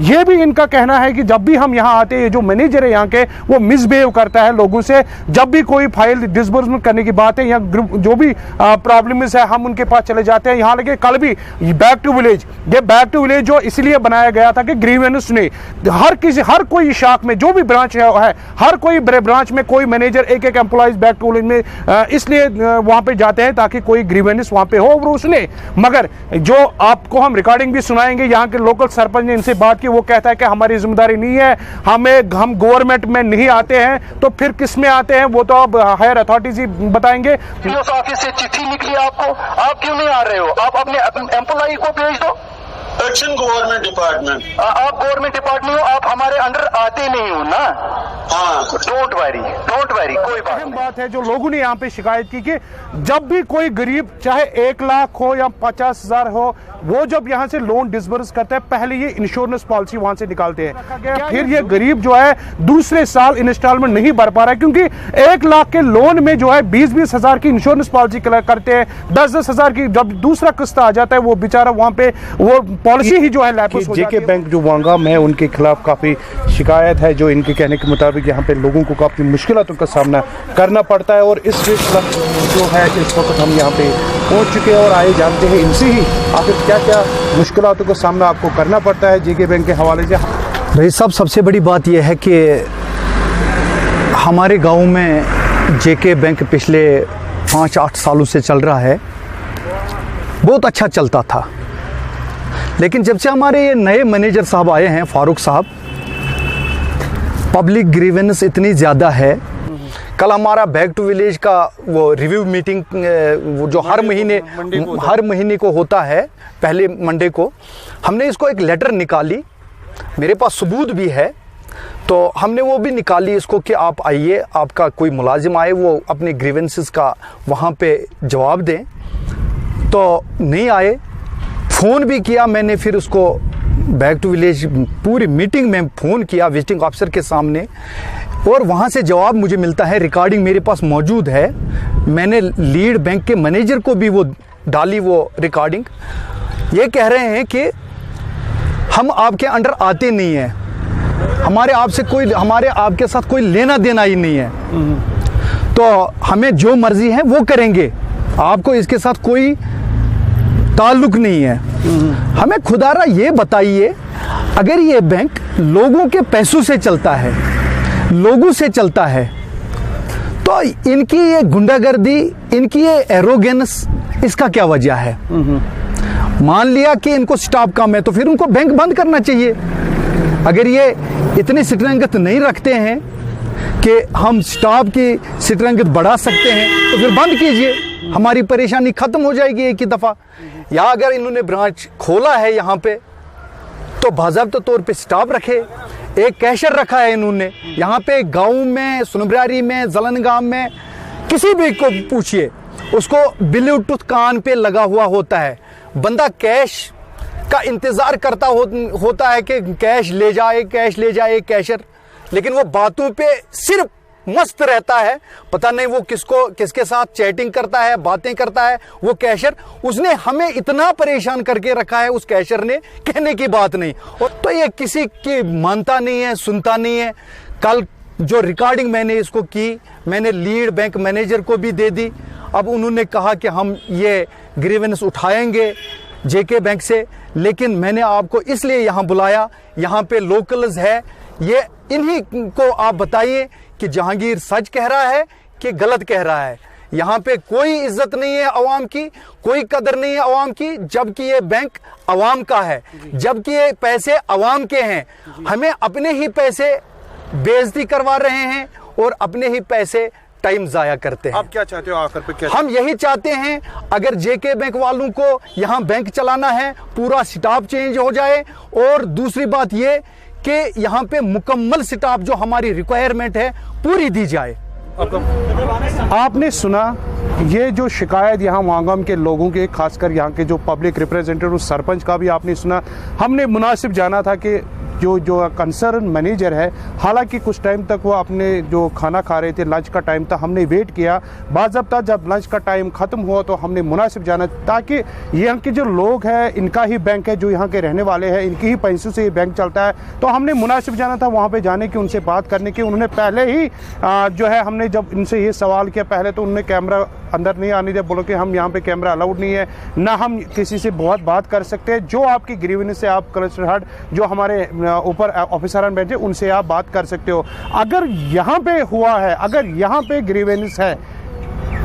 ये भी इनका कहना है कि जब भी हम यहाँ आते हैं, जो मैनेजर है यहाँ के, वो मिसबिहेव करता है लोगों से। जब भी कोई फाइल डिसबर्समेंट करने की बात है या जो भी प्रॉब्लम्स है, हम उनके पास चले जाते हैं। यहाँ लगे कल भी बैक टू विलेज, ये बैक टू विलेज जो इसलिए बनाया गया था कि ग्रीवेंस ने हर कोई शाख में जो भी ब्रांच है, हर कोई ब्रांच में कोई मैनेजर एक एम्प्लॉइज बैक टू विलेज में इसलिए वहां पे जाते हैं ताकि कोई ग्रीवेंस वहां पे हो और उसने। मगर जो आपको हम रिकॉर्डिंग भी सुनाएंगे, यहाँ के लोकल सरपंच ने इनसे बात की, वो कहता है कि हमारी जिम्मेदारी नहीं है, हम गवर्नमेंट में नहीं आते हैं, तो फिर किस में आते हैं वो तो अब हायर अथॉरिटीज ही बताएंगे। ऑफिस से चिट्ठी निकली आपको, आप क्यों नहीं आ रहे हो? आप अपने एम्प्लॉय को भेज दो। एक्शन गवर्नमेंट डिपार्टमेंट, आप गवर्नमेंट डिपार्टमेंट हो, आप हमारे अंडर आते नहीं हो ना। हाँ, डोंट वरी, कोई बात है जो लोगों ने यहाँ पे शिकायत की कि जब भी कोई गरीब, चाहे 1 लाख हो या 50,000 हो, वो जब यहाँ से लोन डिसबर्स करता है, पहले ये इंश्योरेंस पॉलिसी वहां से निकालते हैं। फिर ये गरीब जो है दूसरे साल इंस्टॉलमेंट नहीं भर पा रहा है, क्योंकि 1 लाख के लोन में जो है 20-20 हजार की इंश्योरेंस पॉलिसी करते हैं, 10-10 हजार की जब दूसरा किस्त आ जाता है, वो बेचारा वहां पे वो पॉलिसी ही जो है लैपस हो जाती है। जेके बैंक जो वांगा में, उनके खिलाफ काफ़ी शिकायत है, जो इनके कहने के मुताबिक यहाँ पे लोगों को काफ़ी मुश्किलों का सामना करना पड़ता है। और इस जो है इस वक्त हम यहाँ पे पहुँच चुके हैं और आए जानते हैं इनसे ही आखिर क्या क्या मुश्किलों का सामना आपको करना पड़ता है जेके बैंक के हवाले से। भाई साहब, सबसे बड़ी बात यह है कि हमारे गांव में जेके बैंक पिछले 5-8 सालों से चल रहा है, बहुत अच्छा चलता था। लेकिन जब से हमारे ये नए मैनेजर साहब आए हैं, फारूक साहब, पब्लिक ग्रीवेंस इतनी ज़्यादा है। कल हमारा बैक टू विलेज का वो रिव्यू मीटिंग, वो जो हर महीने को होता है, पहले मंडे को, हमने इसको एक लेटर निकाली, मेरे पास सबूत भी है, तो हमने वो भी निकाली इसको कि आप आइए, आपका कोई मुलाजिम आए, वो अपने ग्रीवेंसेस का वहाँ पे जवाब दें। तो नहीं आए, फ़ोन भी किया मैंने, फिर उसको बैक टू विलेज पूरी मीटिंग में फ़ोन किया विजिटिंग ऑफिसर के सामने, और वहाँ से जवाब मुझे मिलता है, रिकॉर्डिंग मेरे पास मौजूद है। मैंने लीड बैंक के मैनेजर को भी वो डाली, वो रिकॉर्डिंग। ये कह रहे हैं कि हम आपके अंडर आते नहीं हैं, हमारे आपके साथ कोई लेना देना ही नहीं है, तो हमें जो मर्जी है वो करेंगे, आपको इसके साथ कोई ताल्लुक नहीं है। हमें खुदारा ये बताइए, अगर ये बैंक लोगों के पैसों से चलता है, लोगों से चलता है, तो इनकी ये गुंडागर्दी, इनकी ये एरोगेंस, इसका क्या वजह है? मान लिया कि इनको स्टाफ कम है, तो फिर उनको बैंक बंद करना चाहिए। अगर ये इतनी स्ट्रेंथ नहीं रखते हैं कि हम स्टाफ की स्ट्रेंथ बढ़ा सकते हैं, तो फिर बंद कीजिए, हमारी परेशानी खत्म हो जाएगी एक ही दफ़ा। या अगर इन्होंने ब्रांच खोला है यहाँ पे, तो बाज़ाब्ता तौर पे स्टाफ रखे, एक कैशर रखा है इन्होंने यहाँ पे। गांव में, सुनबरारी में, जलनगाम में, किसी भी को पूछिए, उसको ब्लूटूथ कान पे लगा हुआ होता है, बंदा कैश का इंतज़ार करता होता है कि कैश ले जाए कैशर, लेकिन वो बातों पे सिर्फ मस्त रहता है, पता नहीं वो किसके साथ चैटिंग करता है, बातें करता है वो कैशर। उसने हमें इतना परेशान करके रखा है, उस कैशर ने, कहने की बात नहीं। और तो ये किसी की मानता नहीं है, सुनता नहीं है। कल जो रिकॉर्डिंग मैंने इसको की, मैंने लीड बैंक मैनेजर को भी दे दी। अब उन्होंने कहा कि हम ये ग्रीवेंस उठाएंगे जेके बैंक से, लेकिन मैंने आपको इसलिए यहाँ बुलाया, यहाँ पे लोकल्स है, ये इन्हीं को आप बताइए कि जहांगीर सच कह रहा है कि गलत कह रहा है। यहाँ पे कोई इज्जत नहीं है अवाम की, कोई कदर नहीं है अवाम की, जबकि ये बैंक अवाम का है, जबकि ये पैसे अवाम के हैं। हमें अपने ही पैसे बेइज्जती करवा रहे हैं और अपने ही पैसे टाइम जाया करते हैं। आप क्या चाहते हो आखिर पे? क्या हम यही चाहते हैं, अगर जेके बैंक वालों को यहाँ बैंक चलाना है, पूरा स्टाफ चेंज हो जाए, और दूसरी बात ये कि यहाँ पे मुकम्मल स्टाफ जो हमारी रिक्वायरमेंट है पूरी दी जाए। आपने सुना ये जो शिकायत यहाँ वांगम के लोगों के, खासकर यहाँ के जो पब्लिक रिप्रेजेंटेटिव, सरपंच का भी आपने सुना। हमने मुनासिब जाना था कि जो कंसर्न मैनेजर है, हालांकि कुछ टाइम तक वो अपने जो खाना खा रहे थे, लंच का टाइम था, हमने वेट किया। बाज़ाब्ता जब लंच का टाइम ख़त्म हुआ तो हमने मुनासिब जाना, ताकि यहाँ के जो लोग हैं इनका ही बैंक है, जो यहाँ के रहने वाले हैं इनकी ही पैसों से ये बैंक चलता है, तो हमने मुनासिब जाना था वहाँ पे जाने की, उनसे बात करने की। उन्होंने पहले ही जो है, हमने जब इनसे ये सवाल किया पहले, तो उन्होंने कैमरा अंदर नहीं आने दिया, बोलो कि हम यहाँ पे कैमरा अलाउड नहीं है, ना हम किसी से बहुत बात कर सकते हैं। जो आपकी ग्रीवेंस है, आप कलेक्टर हेड जो हमारे ऊपर ऑफिसरान बैठे उनसे आप बात कर सकते हो। अगर यहाँ पे हुआ है, अगर यहाँ पे ग्रीवेंस है,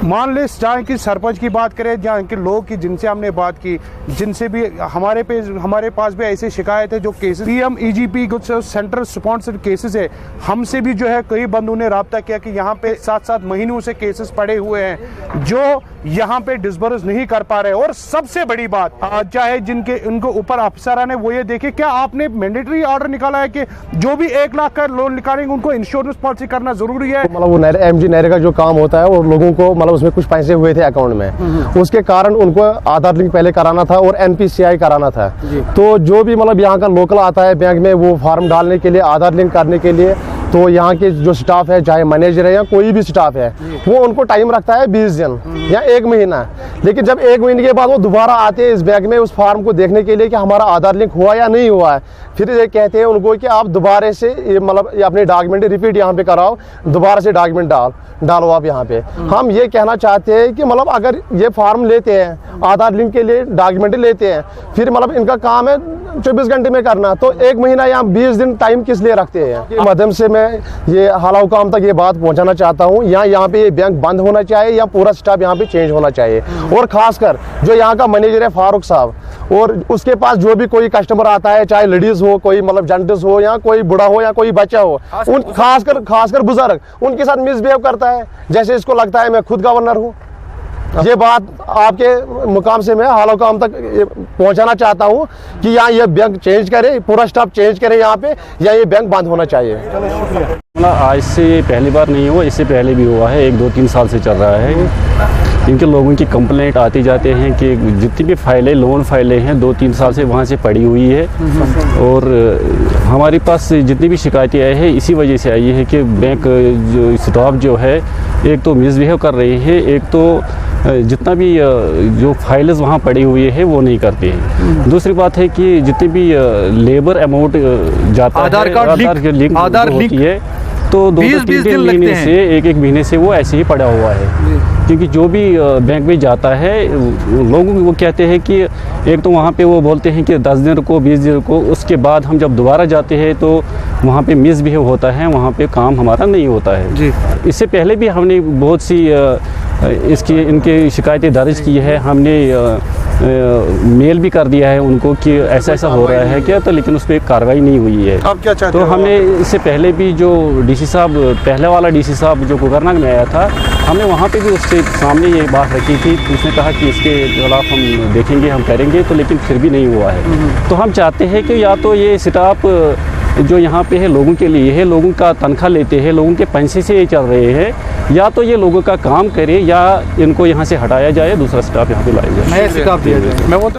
मान ले जहाँ की सरपंच की बात करें, जहाँ के लोग की जिनसे हमने बात की, जिनसे भी हमारे पास भी ऐसे शिकायत है, जो केसेस पीएम ईजीपी कुछ सेंट्रल स्पॉन्सर्ड केसेस है, हमसे भी जो है कई बंदों ने रब्ता किया कि यहाँ पे 7-7 महीनों से केसेस पड़े हुए हैं जो यहाँ पे डिस्बर्स नहीं कर पा रहे। और सबसे बड़ी बात, चाहे जिनके उनको ऊपर अफसरान है, वो ये देखे क्या आपने मैंडेटरी ऑर्डर निकाला है कि जो भी 1 लाख का लोन निकालेंगे उनको इंश्योरेंस पॉलिसी करना जरूरी है। मतलब वो एमजी नहर का जो काम होता है, और लोगों को मतलब उसमें कुछ पैसे हुए थे अकाउंट में, उसके कारण उनको आधार लिंक पहले कराना था और एनपीसीआई कराना था। तो जो भी मतलब यहाँ का लोकल आता है बैंक में, वो फॉर्म डालने के लिए, आधार लिंक करने के लिए, तो यहाँ के जो स्टाफ है, चाहे मैनेजर है या कोई भी स्टाफ है, वो उनको टाइम रखता है 20 दिन या 1 महीना। लेकिन जब 1 महीने के बाद वो दोबारा आते हैं इस बैंक में उस फॉर्म को देखने के लिए कि हमारा आधार लिंक हुआ या नहीं हुआ है, फिर ये कहते हैं उनको कि आप दोबारा से मतलब अपने डॉक्यूमेंट रिपीट यहाँ पे कराओ, दोबारा से डॉक्यूमेंट डालो आप यहाँ पे। हम ये कहना चाहते हैं कि मतलब अगर ये फॉर्म लेते हैं, आधार लिंक के लिए डॉक्यूमेंट लेते हैं, फिर मतलब इनका काम है 24 घंटे में करना, तो 1 महीना या 20 दिन टाइम किस लिए रखते हैं। के माध्यम से मैं ये आला हुकाम तक ये बात पहुंचाना चाहता हूँ, यहाँ पे ये बैंक बंद होना चाहिए या पूरा स्टाफ यहाँ पे चेंज होना चाहिए। और खासकर जो यहाँ का मैनेजर है फारूक साहब, और उसके पास जो भी कोई कस्टमर आता है, चाहे लेडीज हो, कोई मतलब जेंट्स हो, या कोई बूढ़ा हो या कोई बच्चा हो, उन खासकर बुजुर्ग उनके साथ मिसबिहेव करता है, जैसे इसको लगता है मैं खुद गवर्नर हूँ। ये बात आपके मुकाम से मैं हाल हुकाम तक पहुंचाना चाहता हूं कि यहाँ ये बैंक चेंज करे, पूरा स्टाफ चेंज करे यहाँ पे, या ये बैंक बंद होना चाहिए। आज से पहली बार नहीं हुआ, इससे पहले भी हुआ है, 1-2-3 साल से चल रहा है। इनके लोगों की कंप्लेंट आती जाते हैं कि जितनी भी फाइलें, लोन फाइलें हैं, 2-3 साल से वहाँ से पड़ी हुई है। और हमारे पास जितनी भी शिकायतें आई हैं इसी वजह से आई है कि बैंक जो स्टाफ जो है, एक तो मिसबिहेव कर रही है, एक तो जितना भी जो फाइल्स वहाँ पड़ी हुई है वो नहीं करते हैं। दूसरी बात है कि जितनी भी लेबर अमाउंट जाता है, आधार लिंक होती है, तो 2-3 महीने से 1-1 महीने से वो ऐसे ही पड़ा हुआ है। क्योंकि जो भी बैंक में जाता है, लोगों को वो कहते हैं कि एक तो वहाँ पे वो बोलते हैं कि 10 दिन को 20 दिन को, उसके बाद हम जब दोबारा जाते हैं तो वहाँ पे मिसबिहेव होता है, वहाँ पे काम हमारा नहीं होता है जी। इससे पहले भी हमने बहुत सी इनके शिकायतें दर्ज की है, हमने मेल भी कर दिया है उनको कि ऐसा हो रहा है क्या, तो लेकिन उस पर कार्रवाई नहीं हुई है। अब क्या चाहते तो हो? हमने इससे पहले भी जो डीसी साहब, पहले वाला डीसी साहब जो कोकरनाग में आया था, हमने वहाँ पे भी उसके सामने ये बात रखी थी। उसने कहा कि इसके खिलाफ हम देखेंगे, हम करेंगे, तो लेकिन फिर भी नहीं हुआ है। तो हम चाहते हैं कि या तो ये स्टाफ जो यहाँ पे है लोगों के लिए है, लोगों का तनख्वाह लेते हैं, लोगों के पैसे से ये चल रहे हैं, या तो ये लोगों का काम करे या इनको यहाँ से हटाया जाए, दूसरा स्टाफ यहाँ पे लाया जाए, नया स्टाफ दिया जाए। मैं वो